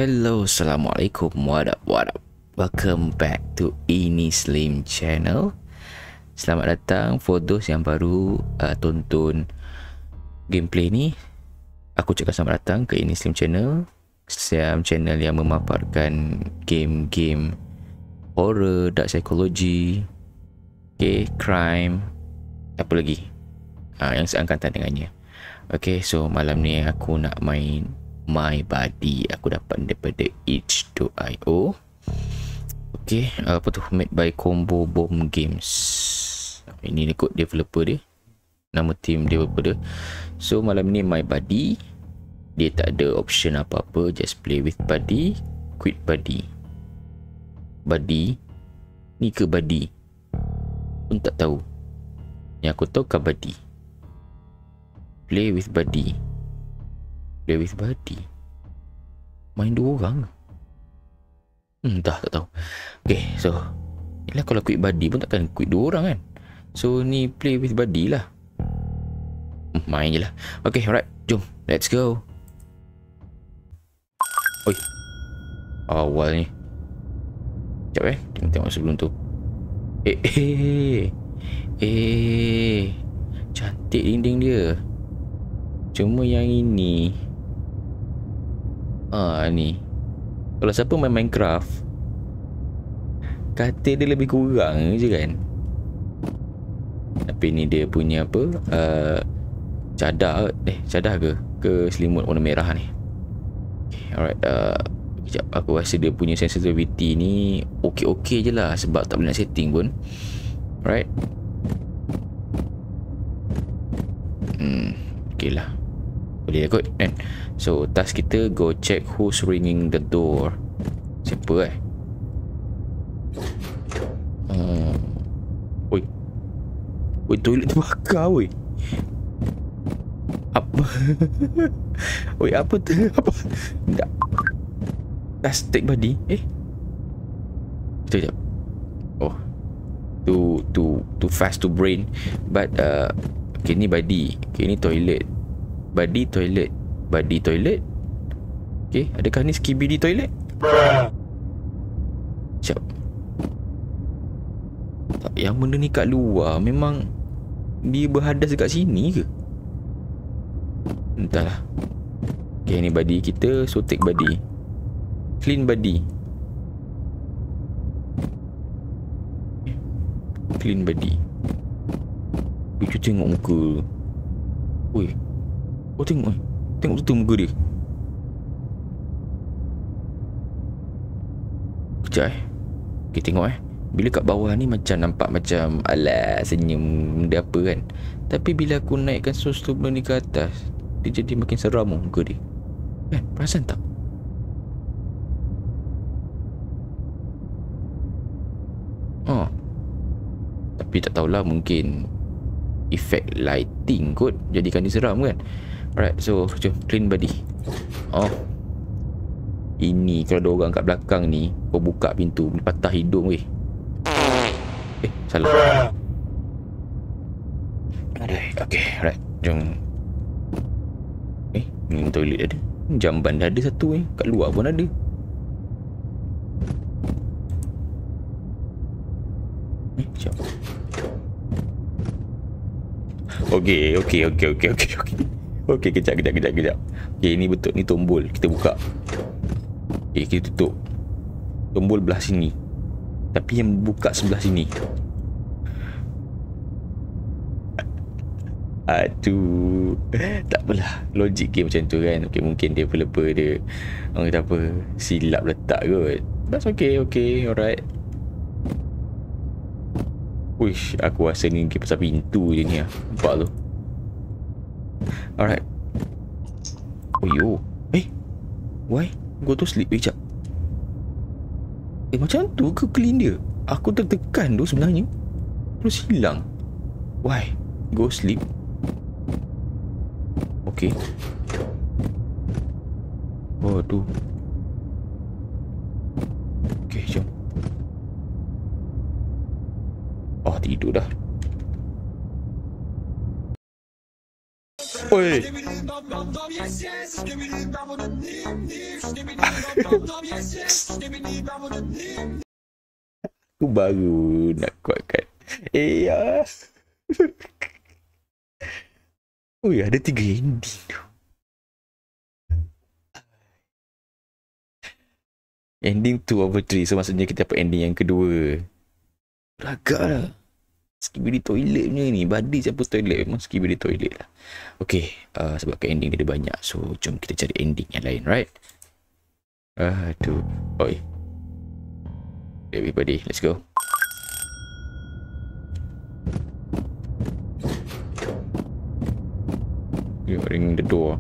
Hello, Assalamualaikum, what up. Welcome back to Ini Slim Channel. Selamat datang for those yang baru tonton gameplay ni. Aku cakap selamat datang ke Ini Slim Channel, channel yang memaparkan game-game horror, dark psychology, crime, apa lagi yang seangkatan dengannya. So malam ni aku nak main My Body. Aku dapat daripada itch.io. Apa tu, made by Combo Bomb Games. Ini ni kod developer dia, nama team developer dia. So malam ni My Body, dia tak ada option apa-apa, just play with body, quit body. Body ni ke body pun tak tahu. Yang aku tahu kabadi. Play with body. Play with body. Main dua orang. Tak tahu. So yelah, kalau quit body pun takkan quit dua orang kan. So ni play with body lah. Main je lah. Alright, jom, let's go. Oi, awal ni. Sekejap tengok sebelum tu. Cantik dinding dia. Cuma yang ini ni, kalau siapa main Minecraft, katil dia lebih kurang je kan. Tapi ni dia punya apa, cadar ke selimut warna merah ni. Alright, sekejap, aku rasa dia punya sensitivity ni okey je lah, sebab tak boleh nak setting pun. Alright. Okay lah, boleh kot kan. So task kita, go check who's ringing the door. Siapa Oi, toilet terbakar woi. Apa? Oi, apa tu? Apa? Tak. Task take body. Sekejap. Oh, too fast to brain. But okay, ni body. Okay, ni toilet. Body toilet. Body toilet. Okay, adakah ni skibidi toilet? Sekejap. Tak, yang benda ni kat luar, memang dia berhadas dekat sini ke? Entahlah. Okay, ni body kita, so take body. Clean body. Clean body. Cuci tengok muka. Oi. Oh, tengok betul muka dia. Kejap Okay, tengok bila kat bawah ni macam nampak macam alah senyum benda apa kan. Tapi bila aku naikkan susu benda ni ke atas, dia jadi makin seram muka dia. Perasan tak? Tapi tak tahulah, mungkin efek lighting kot jadikan dia seram kan. Alright, so jom clean body. Ini kalau ada orang kat belakang ni, kau buka pintu, patah hidung weh. Salah. Okay, alright, jom. Ni toilet ada. Jamban dah ada satu kat luar pun ada. Sekejap. Okay. Okay, kejap. Okay, ni betul, ni tombol. Kita buka. Okay, kita tutup. Tombol belah sini, tapi yang buka sebelah sini. Aduh, tak apalah, logik game macam tu kan. Okay, mungkin developer dia, orang kata apa, silap letak kot. That's okay, alright. Wish, aku rasa ni pasal pintu je ni lah. Nampak tu. Alright. Why? Go to sleep. Sekejap. Macam tu ke clean dia? Aku tertekan tu sebenarnya, terus hilang. Why? Go sleep. Okay. Waduh. Okay, jom. Tidur dah. Oi. Aku baru nak kuatkan. Ya. Oh ya, ada 3 ending tu. Ending 2/3. So maksudnya kita dapat ending yang kedua. Agak lah. Skibidi toilet punya ni. Badi siapa toilet. Memang skibidi toilet lah. Okay. Sebabkan ending dia ada banyak. So jom kita cari ending yang lain, right? Aduh. Oi. Everybody, let's go. You ring the door.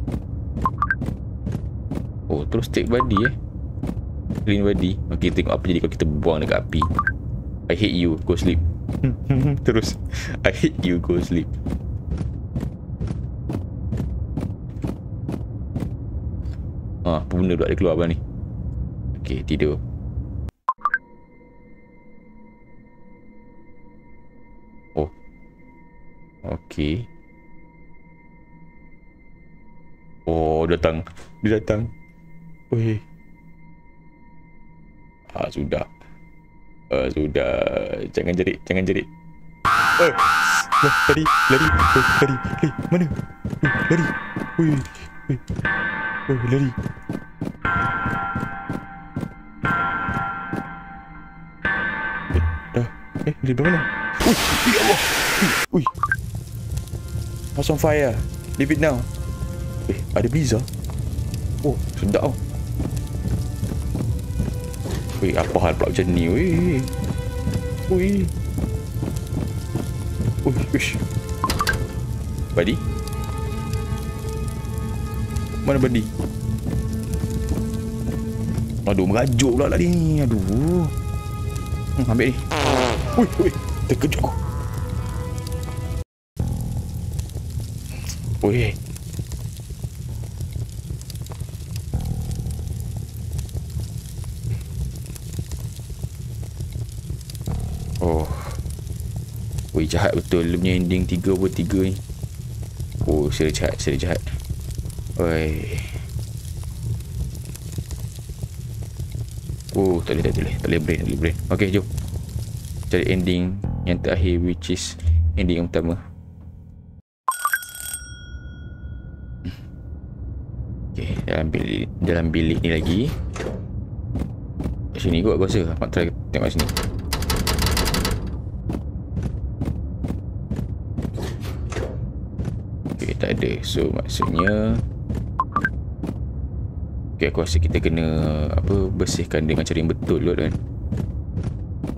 Oh, terus take body clean body. Okay, tengok apa jadi kalau kita buang dekat api. I hate you, go sleep. Terus I hate you, go sleep. Apa benda pula dia keluar apa ni? Okay, tidur. Oh. Okay. Oh, datang. Dia datang. Weh. Sudah. Sudah. Jangan jerit. Lari. Mana? Lari. Weh. Oh, lari. Dah. Lari mana? Ya Allah. House on fire. Leave it now. Ada pizza. Oh, sedap tau. Apa hal pula macam ni? Badi? Mana Badi? Aduh, merajuk pula tadi ni. Aduh. Ambil ni. Terkejut aku. Jahat betul dia punya ending 3/3 ni. Oh, seri jahat. Oi. Oh, tak boleh brain. Okay, jom cari ending yang terakhir, which is ending yang utama. Okay, dalam bilik ni lagi. Sini kot aku rasa. Aku try tengok sini. Tak ada. So maksudnya aku rasa kita kena bersihkan dengan cara yang betul kot kan.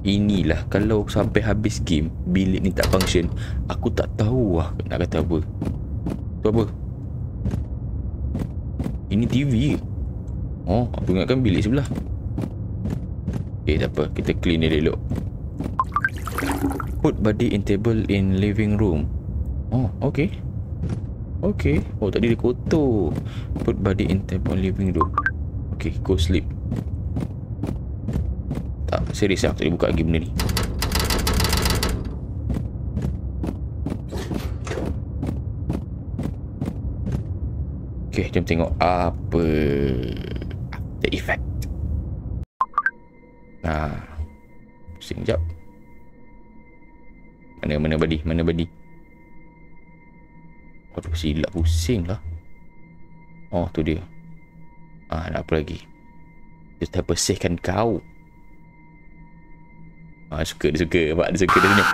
Inilah kalau sampai habis game bilik ni tak function, aku tak tahu lah nak kata apa. Tu apa? Ini TV. Oh, aku ingatkan bilik sebelah. Tak apa, kita clean dia dulu. Put body in table in living room. Oh, okay. Oh, tadi dia kotor. Put body in table living room. Okay, go sleep. Tak, serius aku tak boleh buka lagi benda ni. Okay, jom tengok apa the effect. Pusing jap. Mana body? Aduh, silap pusing lah. Oh, tu dia. Nak apa lagi? Dia dah bersihkan kau. Dia suka. Nampak dia suka dia senyum.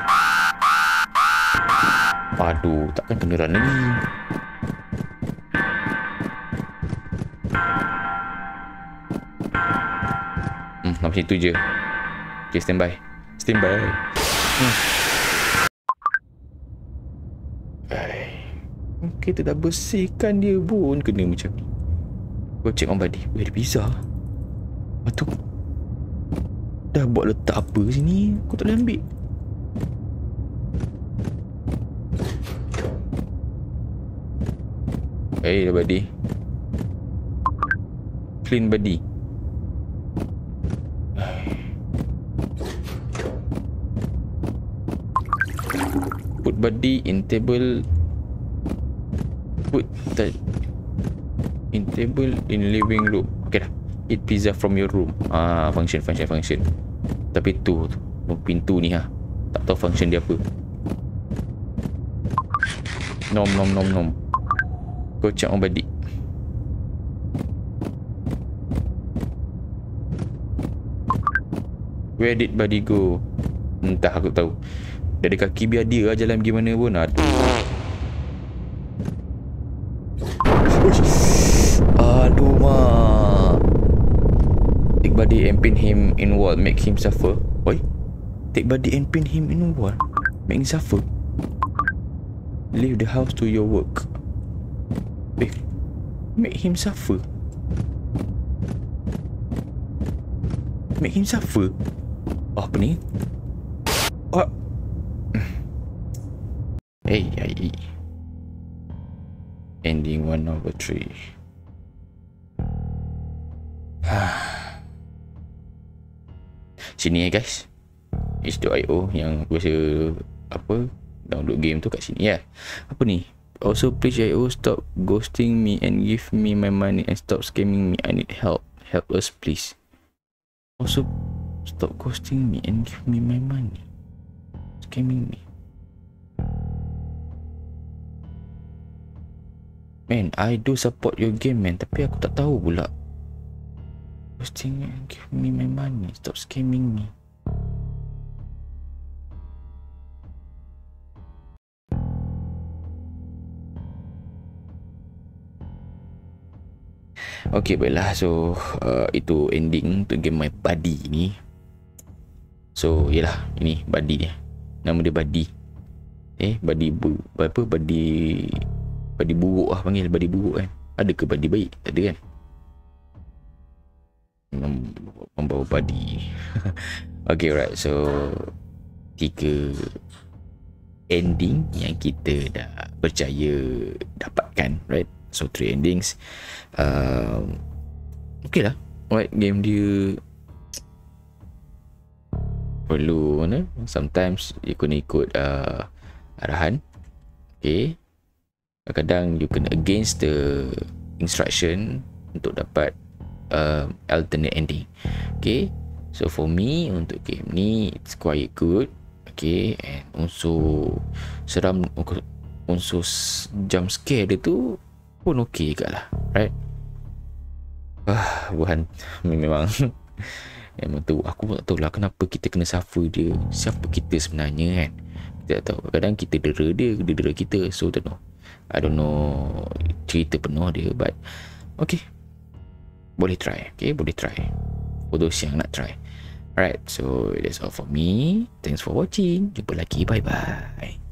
Aduh, takkan kena run lagi. Macam itu je. Okay, stand by. Kita dah bersihkan dia pun kena macam ni. Gua check on body. Ada pizza. Tu dah buat letak apa sini? Aku tak boleh ambil. Dah body. Clean body. Put body in table Put that in table in living room. Okay dah. Eat pizza from your room. Function. Tapi tu pintu ni tak tahu function dia apa. Nom. Go check on body. Where did body go? Entah, aku tahu. Dia ada kaki, biar dia lah jalan gimana pun. Aduh mak. Take body and pin him in wall, make him suffer. Oi? Take body and pin him in wall, make him suffer. Leave the house to your work. Make him suffer. Make him suffer. Apa ni? Hey. Ending 1/3. Sini guys. H2IO yang biasa download game tu kat sini ya. Apa ni? Also please IO stop ghosting me and give me my money and stop scamming me. I need help. Help us please. Also stop ghosting me and give me my money. Scamming me. Man, I do support your game man, tapi aku tak tahu pula. Ghosting me and give me my money. Stop scamming me. Okay, baiklah. So itu ending untuk game My Buddy ni. So yelah, ini Buddy dia. Nama dia Buddy. Buddy Buddy buruk lah panggil. Buddy buruk kan. Ada ke Buddy baik? Tak ada kan. Membawa Buddy. Okay, right. So 3 ending yang kita dah percaya dapatkan, right? So 3 endings. Okay lah. Right, game dia perlu sometimes you kena ikut arahan. Okay, kadang-kadang you kena against the instruction untuk dapat alternate ending. Okay, so for me untuk game ni it's quite good. Okay, and unsur seram, unsur jump scare dia tu pun okay juga lah, right? Bukan memang memang tu aku tak tahu lah kenapa kita kena suffer dia. Siapa kita sebenarnya kan? Kita tak tahu. Kadang kita dera dia, dia dera kita. So I don't know cerita penuh dia, but okay, boleh try. Okay, boleh try for those yang nak try. Alright, so that's all for me. Thanks for watching. Jumpa lagi. Bye bye.